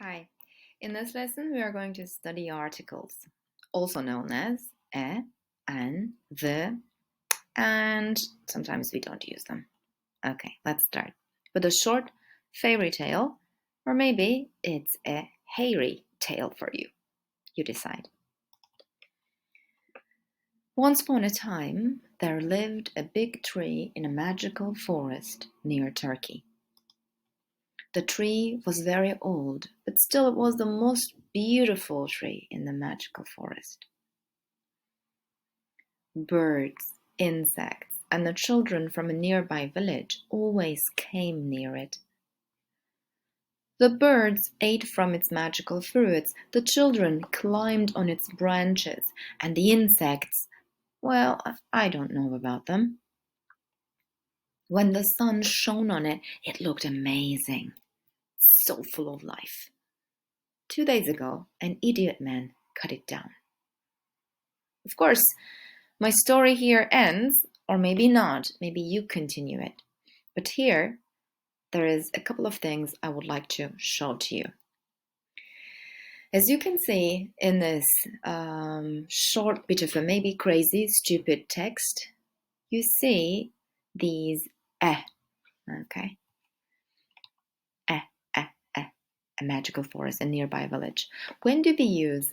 Hi. In this lesson, we are going to study articles, also known as an, the, and sometimes we don't use them. Okay, let's start with a short fairy tale, or maybe it's a hairy tale for you. You decide. Once upon a time, there lived a big tree in a magical forest near Turkey. The tree was very old, but still it was the most beautiful tree in the magical forest. Birds, insects, and the children from a nearby village always came near it. The birds ate from its magical fruits, the children climbed on its branches, and the insects, well, I don't know about them. When the sun shone on it, it looked amazing, so full of life. 2 days ago, an idiot man cut it down. Of course, my story here ends, or maybe not, maybe you continue it. But here, there is a couple of things I would like to show to you. As you can see in this short bit of a maybe crazy, stupid text, you see these okay? A magical forest, a nearby village. When do we use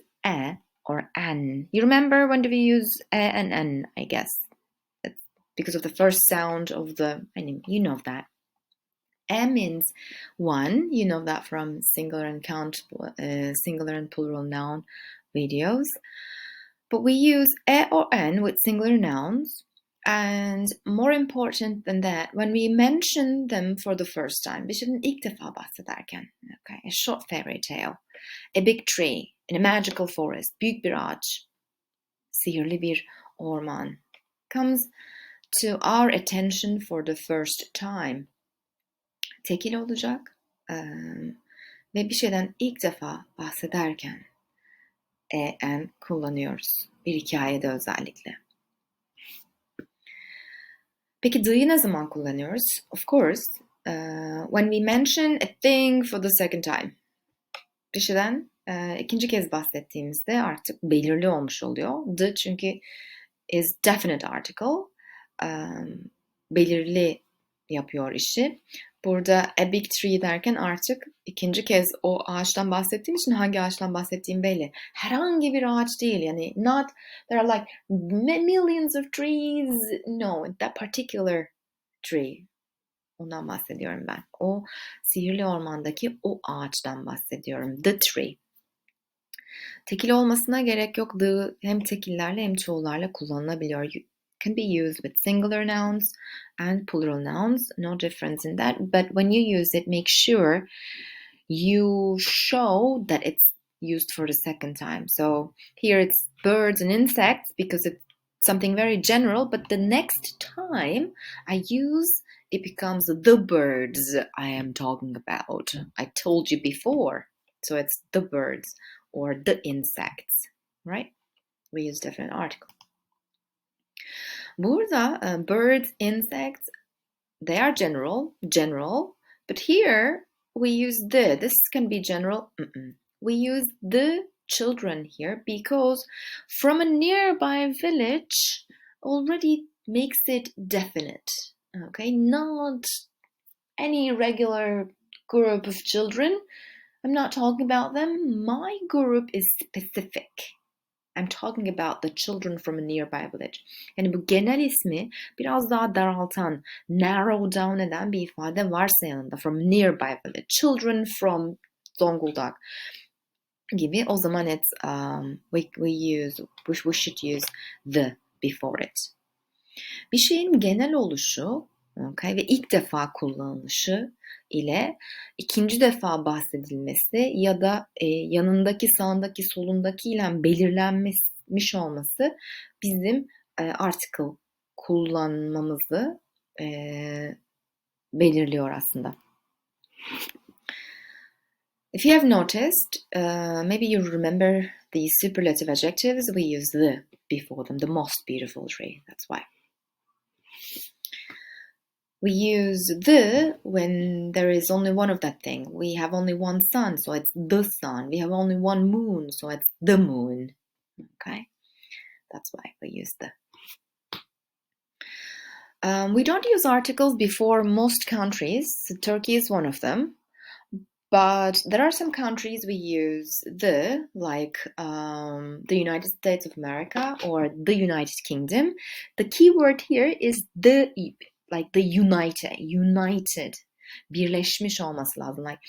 or an? You remember when do we use and an, I guess? It's because of the first sound of you know that. Means one, you know that from singular and plural noun videos. But we use or an with singular nouns. And more important than that, when we mention them for the first time, bir şeyden ilk defa bahsederken, okay, a short fairy tale, a big tree in a magical forest, büyük bir ağaç, sihirli bir orman, comes to our attention for the first time. Tekil olacak ve bir şeyden ilk defa bahsederken en kullanıyoruz. Bir hikayede özellikle. Peki the'yı ne zaman kullanıyoruz? Of course, when we mention a thing for the second time. Bir şeyden ikinci kez bahsettiğimizde artık belirli olmuş oluyor. The çünkü is definite article. Belirli yapıyor işi. Burada a big tree derken artık ikinci kez o ağaçtan bahsettiğim için hangi ağaçtan bahsettiğim belli. Herhangi bir ağaç değil. Yani not there are like millions of trees. No, that particular tree. Ondan bahsediyorum ben. O sihirli ormandaki o ağaçtan bahsediyorum. The tree. Tekil olmasına gerek yok. The hem tekillerle hem çoğullarla kullanılabiliyor. Can be used with singular nouns and plural nouns. No difference in that. But when you use it, make sure you show that it's used for the second time. So here it's birds and insects because it's something very general. But the next time I use, it becomes the birds I am talking about. I told you before. So it's the birds or the insects, right? We use different articles. Burada, birds, insects, they are general, but here we use the. This can be general. We use the children here because from a nearby village already makes it definite. Okay, not any regular group of children. I'm not talking about them. My group is specific. I'm talking about the children from a nearby village. Yani bu genel ismi biraz daha daraltan, narrow down eden bir ifade varsa yanında from nearby village. Children from Zonguldak gibi. O zaman it's we should use the before it. Bir şeyin genel oluşu, okay, ve ilk defa kullanılışı ile ikinci defa bahsedilmesi ya da yanındaki, sağındaki, solundaki ile belirlenmiş olması bizim article kullanmamızı belirliyor aslında. If you have noticed, maybe you remember the superlative adjectives, we use the before them, the most beautiful tree, that's why. We use the when there is only one of that thing. We have only one sun, so it's the sun. We have only one moon, so it's the moon. Okay? That's why we use the. We don't use articles before most countries. Turkey is one of them. But there are some countries we use the, like the United States of America or the United Kingdom. The key word here is the, like the united. Birleşmiş olması lazım. Like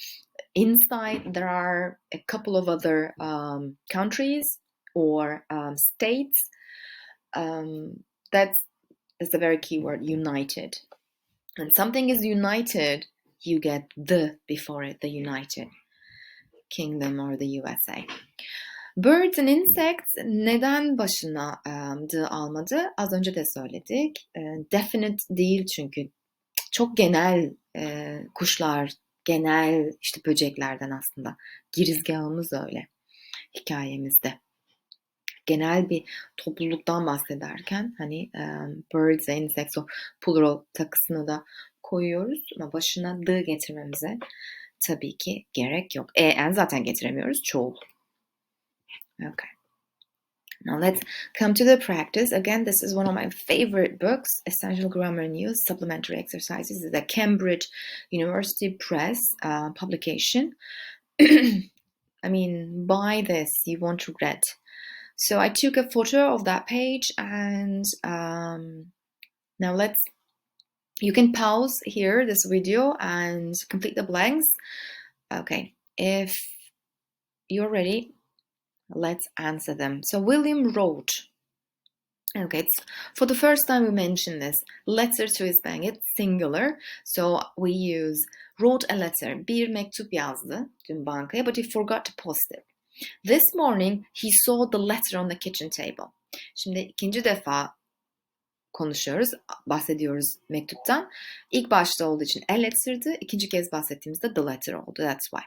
inside there are a couple of other countries or states. That's a very key word, united. When something is united, you get the before it, the United Kingdom or the USA. Birds and insects neden başına the almadı? Az önce de söyledik. Definite değil çünkü çok genel kuşlar, genel işte böceklerden aslında. Girizgahımız öyle hikayemizde. Genel bir topluluktan bahsederken hani birds and insects o plural takısını da koyuyoruz ama başına the getirmemize tabii ki gerek yok. En zaten getiremiyoruz, çoğul. Okay. Now let's come to the practice. Again, this is one of my favorite books, Essential Grammar and Use, Supplementary Exercises. It's a Cambridge University Press publication. I mean, buy this, you won't regret. So I took a photo of that page and now you can pause here this video and complete the blanks. Okay, if you're ready, let's answer them. So William wrote. Okay, it's for the first time we mention this. Letter to his bank, it's singular. So we use wrote a letter. Bir mektup yazdı dün bankaya, but he forgot to post it. This morning he saw the letter on the kitchen table. Şimdi ikinci defa konuşuyoruz, bahsediyoruz mektuptan. İlk başta olduğu için a letter'dı. İkinci kez bahsettiğimizde the letter oldu. That's why.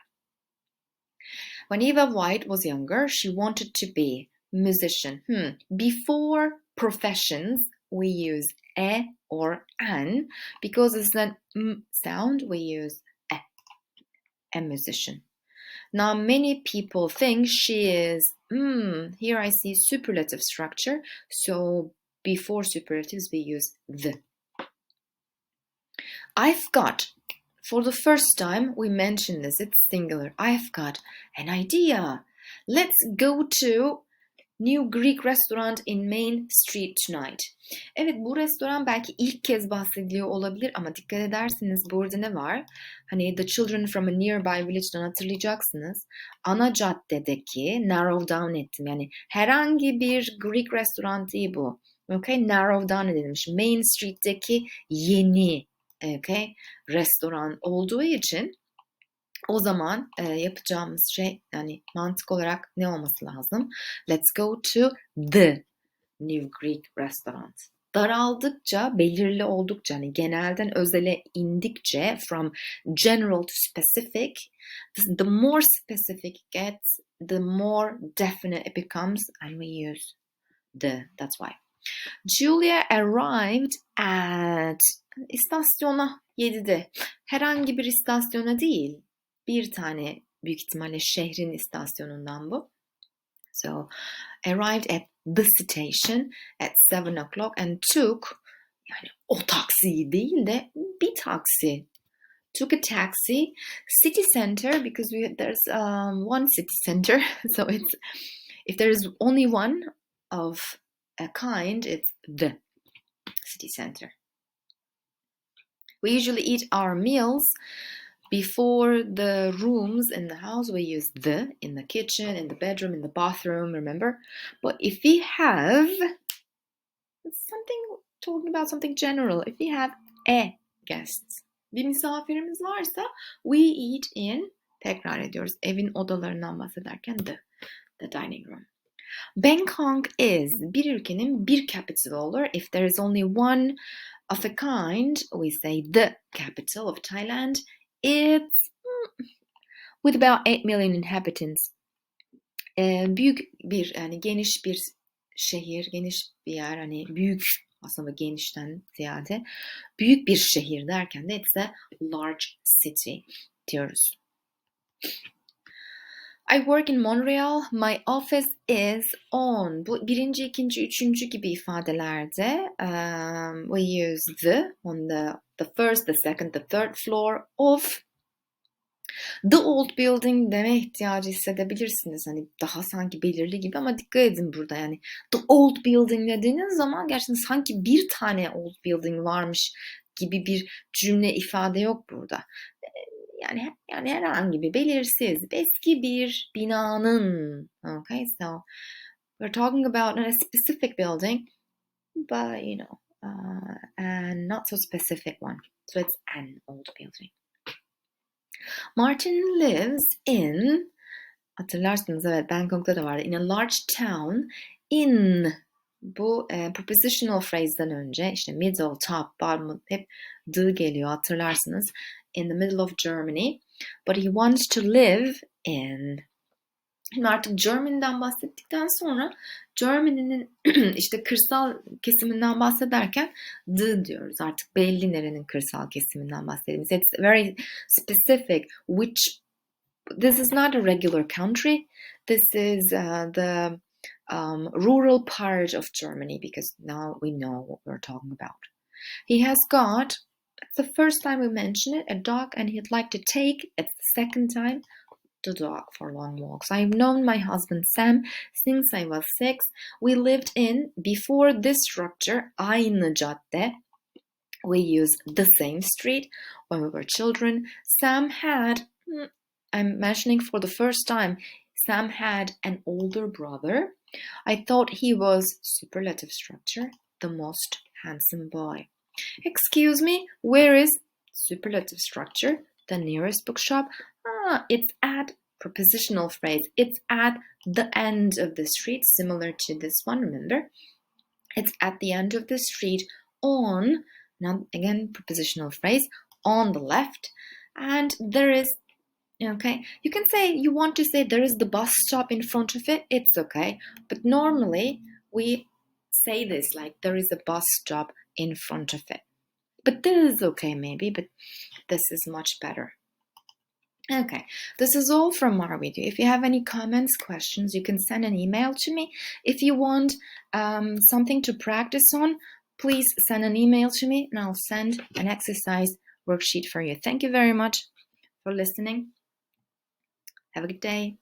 When Eva White was younger, she wanted to be musician. Before professions, we use a or an. Because it's an sound, we use a musician. Now, many people think she is, here I see superlative structure, so before superlatives we use the. I've got, for the first time we mention this, it's singular. I've got an idea. Let's go to New Greek restaurant in Main Street tonight. Evet, bu restoran belki ilk kez bahsediliyor olabilir ama dikkat ederseniz burada ne var? Hani The Children from a Nearby Village'dan hatırlayacaksınız. Ana caddedeki, narrow down ettim. Yani herhangi bir Greek restoran değil bu. Okay, narrow down edilmiş. Main Street'teki yeni restoran olduğu için o zaman yapacağımız şey yani mantık olarak ne olması lazım? Let's go to the New Greek restaurant. Daraldıkça, belirli oldukça, hani genelden özele indikçe from general to specific, the more specific it gets, the more definite it becomes and we use the. That's why. Julia arrived at istasyona 7'de. Herhangi bir istasyona değil. Bir tane büyük ihtimalle şehrin istasyonundan bu. So, arrived at the station at 7 o'clock and took, yani o taksiyi değil de bir taksi. Took a taxi, city center, because there's one city center. So it's, if there is only one of a kind, it's the city center. We usually eat our meals before the rooms in the house. We use the in the kitchen, in the bedroom, in the bathroom, remember? But if we have something, talking about something general, if we have a guest, bir misafirimiz varsa, we eat in, tekrar ediyoruz, evin odalarından bahsederken the dining room. Bangkok is bir ülkenin bir capital olur. If there is only one of a kind, we say the capital of Thailand. It's with about 8 million inhabitants. Büyük bir, yani geniş bir şehir, geniş bir yer, hani büyük aslında genişten ziyade büyük bir şehir derken de it's a large city diyoruz. I work in Montreal. My office is on. Bu birinci, ikinci, üçüncü gibi ifadelerde we use the on the first, the second, the third floor of the old building deme ihtiyacı hissedebilirsiniz. Hani daha sanki belirli gibi ama dikkat edin burada yani. The old building dediğiniz zaman gerçekten sanki bir tane old building varmış gibi bir cümle ifade yok burada. Yani herhangi bir belirsiz, eski bir binanın. Okay, so we're talking about a specific building, but and not so specific one. So it's an old building. Martin lives in, hatırlarsınız evet Bangkok'ta da vardı, in a large town in, bu prepositional phrase'den önce işte middle, top, bottom hep the geliyor hatırlarsınız. In the middle of Germany, but he wants to live in. Şimdi artık Germany'den bahsettikten sonra Germany'nin işte kırsal kesiminden bahsederken the diyoruz. Artık belli nerenin kırsal kesiminden bahsediyoruz. It's very specific which, this is not a regular country. This is the rural part of Germany because now we know what we're talking about. He has got, it's the first time we mention it, a dog, and he'd like to take, it's the second time, the dog for long walks. I've known my husband Sam since I was 6. We lived in, before this structure, aynı cadde. We used the same street when we were children. Sam had, I'm mentioning for the first time, Sam had an older brother. I thought he was, superlative structure, the most handsome boy. Excuse me, where is, superlative structure, the nearest bookshop? It's at, prepositional phrase, it's at the end of the street, similar to this one, remember? It's at the end of the street on, now again, prepositional phrase, on the left, and there is, okay, you can say, you want to say there is the bus stop in front of it, it's okay, but normally we say this like there is a bus stop in front of it. But this is okay maybe, but this is much better. Okay, this is all from our video. If you have any comments, questions, you can send an email to me. If you want something to practice on, please send an email to me and I'll send an exercise worksheet for you. Thank you very much for listening. Have a good day.